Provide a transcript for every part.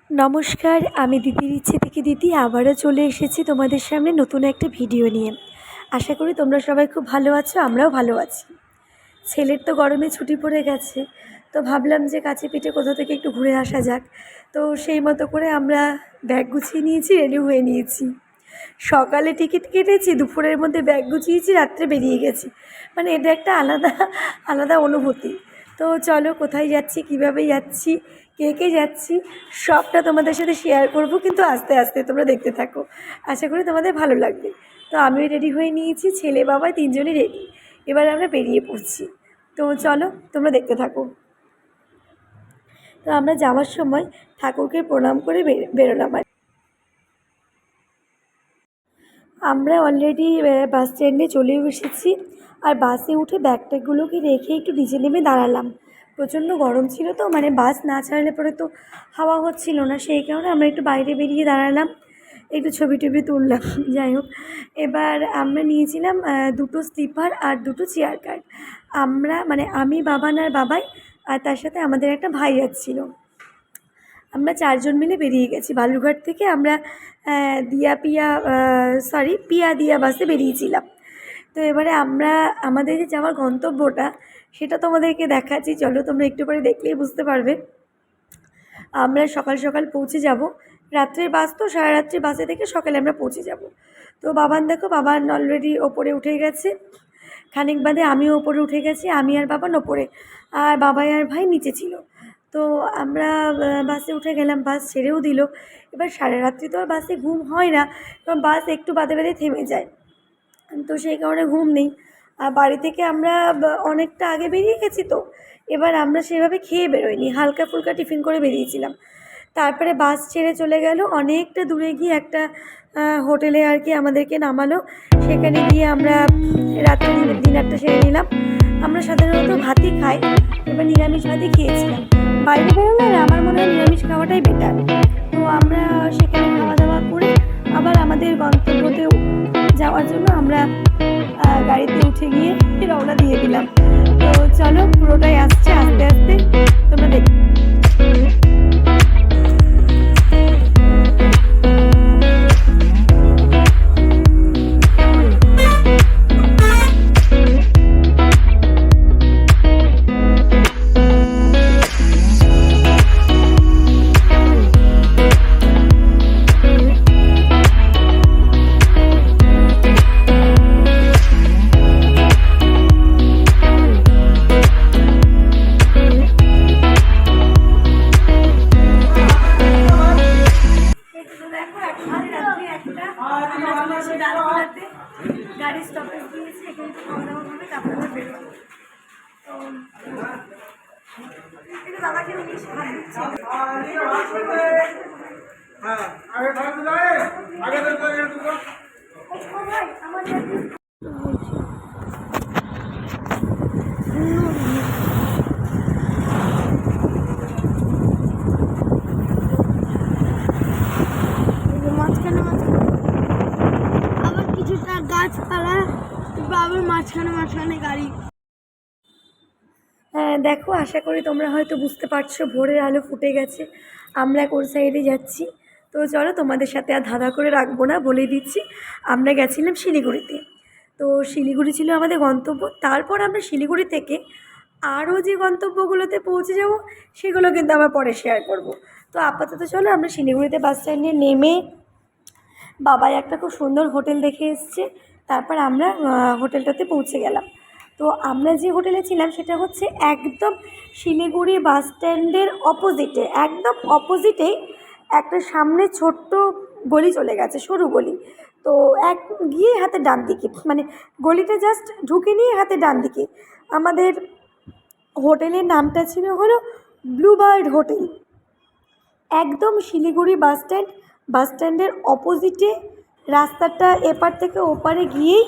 নমস্কার, আমি দিদির ইচ্ছে থেকে দিদি আবারও চলে এসেছি তোমাদের সামনে নতুন একটা ভিডিও নিয়ে। আশা করি তোমরা সবাই খুব ভালো আছো, আমরাও ভালো আছি। ছেলের তো গরমে ছুটি পড়ে গেছে, তো ভাবলাম যে কাছে পিঠে কোথাও থেকে একটু ঘুরে আসা যাক। তো সেই মতো করে আমরা ব্যাগ গুছিয়ে নিয়েছি, রেডি হয়ে নিয়েছি। সকালে টিকিট কেটেছি, দুপুরের মধ্যে ব্যাগ গুছিয়েছি, রাত্রে বেরিয়ে গেছি। মানে এটা একটা আলাদা আলাদা অনুভূতি। তো চলো কোথায় যাচ্ছি, কীভাবে যাচ্ছি, কে কে যাচ্ছি, সবটা তোমাদের সাথে শেয়ার করব, কিন্তু আস্তে আস্তে তোমরা দেখতে থাকো। আশা করি তোমাদের ভালো লাগবে। তো আমিও রেডি হয়ে নিয়েছি, ছেলে বাবা তিনজনই রেডি। এবার আমরা বেরিয়ে পড়ছি। তো চলো তোমরা দেখতে থাকো। তো আমরা যাওয়ার সময় ঠাকুরকে প্রণাম করে বেরোলাম। আমরা অলরেডি বাস স্ট্যান্ডে চলেও এসেছি। আর বাসে উঠে ব্যাগট্যাগুলোকে রেখে একটু নিচে নেমে দাঁড়ালাম। প্রচণ্ড গরম ছিল, তো মানে বাস না ছাড়লে পরে তো হাওয়া হচ্ছিল না, সেই কারণে আমরা একটু বাইরে বেরিয়ে দাঁড়ালাম, একটু ছবি টবি তুললাম। যাই হোক, এবার আমরা নিয়েছিলাম দুটো স্লিপার আর দুটো চেয়ার কার। আমরা মানে আমি, বাবান আর বাবাই, আর তার সাথে আমাদের একটা ভাই যাচ্ছিলো। আমরা চারজন মিলে বেরিয়ে গেছি বালুরঘাট থেকে। আমরা পিয়া দিয়া বাসে বেরিয়েছিলাম। তো এবারে আমরা আমাদের যে যাওয়ার গন্তব্যটা সেটা তোমাদেরকে দেখাচ্ছি, চলো তোমরা একটু পরে দেখলেই বুঝতে পারবে। আমরা সকাল সকাল পৌঁছে যাব। রাত্রের বাস, তো সারা রাত্রি বাসে থেকে সকালে আমরা পৌঁছে যাব। তো বাবান দেখো, বাবান অলরেডি ওপরে উঠে গেছে। খানিক বাদে আমিও ওপরে উঠে গেছি, আমি আর বাবান ওপরে, আর বাবাই আর ভাই নিচে ছিল। তো আমরা বাসে উঠে গেলাম, বাস ছেড়েও দিল। এবার সারা রাত্রি তো আর বাসে ঘুম হয় না, কারণ বাস একটু বাদে বাদে থেমে যায়, তো সেই কারণে ঘুম নেই। আর বাড়ি থেকে আমরা অনেকটা আগে বেরিয়ে গেছি, তো এবার আমরা সেভাবে খেয়ে বেরোইনি, হালকা ফুলকা টিফিন করে বেরিয়েছিলাম। তারপরে বাস ছেড়ে চলে গেল, অনেকটা দূরে গিয়ে একটা হোটেলে আর কি আমাদেরকে নামালো। সেখানে গিয়ে আমরা রাত্রে ডিনারটা সেরে নিলাম। আমরা সাধারণত ভাতই খাই, এবার নিরামিষ ভাতই খেয়েছিলাম। বাইরে বেরোলে আমার মনে হয় নিরামিষ খাওয়াটাই বেটার। তো আমরা সেখানে খাওয়া দাওয়া করে আবার আমাদের গন্তব্যতে যাওয়ার জন্য আমরা গাড়িতে উঠে গিয়ে রওনা দিয়ে দিলাম। তো চলো পুরোটাই আসছে আস্তে আস্তে, তোমরা দেখো। গাড়ি স্টপেজ দিয়েছে, এখানে তো খাওয়া দাওয়া হবে, তারপরে আমরা বেরোবো। তো এটা দাদাকে নিয়ে ভাত দিচ্ছে। মাঝখানে আবার কিছুটা গাছপালা, আবার মাঝখানে গাড়ি। দেখো, আশা করি তোমরা হয়তো বুঝতে পারছো, ভোরের আলো ফুটে গেছে, আমরা কোন সাইডে যাচ্ছি। তো চলো তোমাদের সাথে আর ধাঁধা করে রাখবো না, বলে দিচ্ছি। আমরা গেছিলাম শিলিগুড়িতে। তো শিলিগুড়ি ছিল আমাদের গন্তব্য। তারপর আমরা শিলিগুড়ি থেকে আরও যে গন্তব্যগুলোতে পৌঁছে যাব সেগুলো কিন্তু আমরা পরে শেয়ার করব। তো আপাতত চলো আমরা শিলিগুড়িতে বাস স্ট্যান্ডে নেমে বাবাই একটা খুব সুন্দর হোটেল দেখে এসছে, তারপর আমরা হোটেলটাতে পৌঁছে গেলাম। তো আমরা যে হোটেলে ছিলাম সেটা হচ্ছে একদম শিলিগুড়ি বাস স্ট্যান্ডের অপোজিটে, একদম অপোজিটেই একটা সামনে ছোট্ট গলি চলে গেছে, সরু গলি। তো গিয়ে হাতে ডান দিকে, মানে গলিটা জাস্ট ঢুকে নিয়ে হাতে ডান দিকে আমাদের হোটেলের নামটা ছিল হলো ব্লুবার্ড হোটেল। একদম শিলিগুড়ি বাস স্ট্যান্ডের অপোজিটে, রাস্তাটা এপার থেকে ওপারে গিয়েই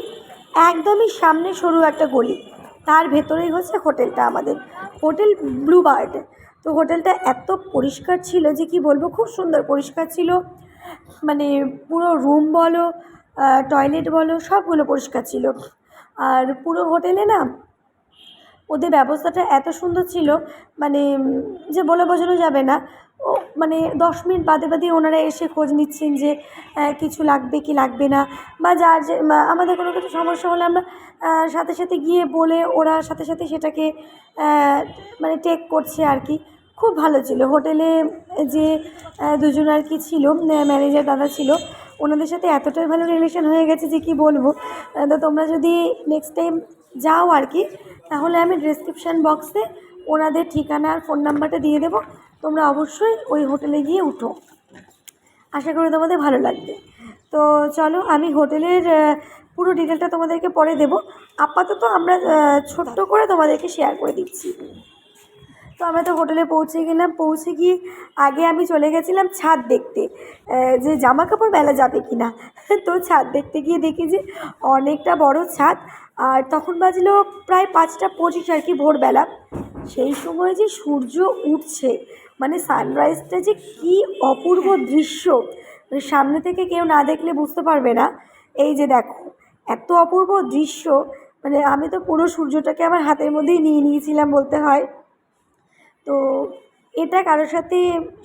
একদমই সামনে সরু একটা গলি, তার ভেতরেই হচ্ছে হোটেলটা আমাদের, হোটেল ব্লুবার্ড। তো হোটেলটা এত পরিষ্কার ছিল যে কি বলবো, খুব সুন্দর পরিষ্কার ছিল। মানে পুরো রুম বলো, টয়লেট বলো, সবগুলো পরিষ্কার ছিল। আর পুরো হোটেলে না ওদের ব্যবস্থাটা এত সুন্দর ছিল, মানে যে বলে বোঝানো যাবে না। ও মানে 10 মিনিট বাদে বাদে ওনারা এসে খোঁজ নিচ্ছেন যে কিছু লাগবে কি লাগবে না, বা যার যে আমাদের কোনো কিছু সমস্যা হলে আমরা সাথে সাথে গিয়ে বলে ওরা সাথে সাথে সেটাকে মানে টেক করছে আর কি। খুব ভালো ছিল হোটেলে যে দুজন আর কি ছিল, ম্যানেজার দাদা ছিল, ওনাদের সাথে এতটাই ভালো রিলেশন হয়ে গেছে যে কি বলবো। তো তোমরা যদি নেক্সট টাইম যাও আর কি, তাহলে আমি ডেসক্রিপশান বক্সে ওনাদের ঠিকানা আর ফোন নাম্বারটা দিয়ে দেবো, তোমরা অবশ্যই ওই হোটেলে গিয়ে উঠো, আশা করি তোমাদের ভালো লাগবে। তো চলো আমি হোটেলের পুরো ডিটেলটা তোমাদেরকে পরে দেবো, আপাতত আমরা ছোট্ট করে তোমাদেরকে শেয়ার করে দিচ্ছি। তো আমরা তো হোটেলে পৌঁছে গেলাম, পৌঁছে গিয়ে আগে আমি চলে গেছিলাম ছাদ দেখতে, যে জামা কাপড় মেলা যাবে কি না। তো ছাদ দেখতে গিয়ে দেখি যে অনেকটা বড় ছাদ, আর তখন বাজলো প্রায় 5টা 25 আর কি, ভোরবেলা। সেই সময় যে সূর্য উঠছে, মানে সানরাইজটা যে কী অপূর্ব দৃশ্য, মানে সামনে থেকে কেউ না দেখলে বুঝতে পারবে না। এই যে দেখো এত অপূর্ব দৃশ্য, মানে আমি তো পুরো সূর্যটাকে আমার হাতের মধ্যেই নিয়ে নিয়েছিলাম বলতে হয়। তো এটা কারোর সাথে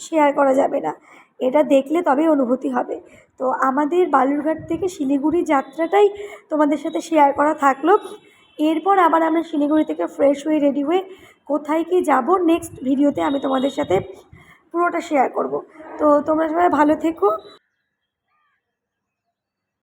শেয়ার করা যাবে না, এটা দেখলে তবেই অনুভূতি হবে। তো আমাদের বালুরঘাট থেকে শিলিগুড়ি যাত্রাটাই তোমাদের সাথে শেয়ার করা থাকলো। এরপর আবার আমরা শিলিগুড়ি থেকে ফ্রেশ হয়ে রেডি হয়ে কোথায় কি যাব নেক্সট ভিডিওতে আমি তোমাদের সাথে পুরোটা শেয়ার করব। তো তোমরা সবাই ভালো থেকো।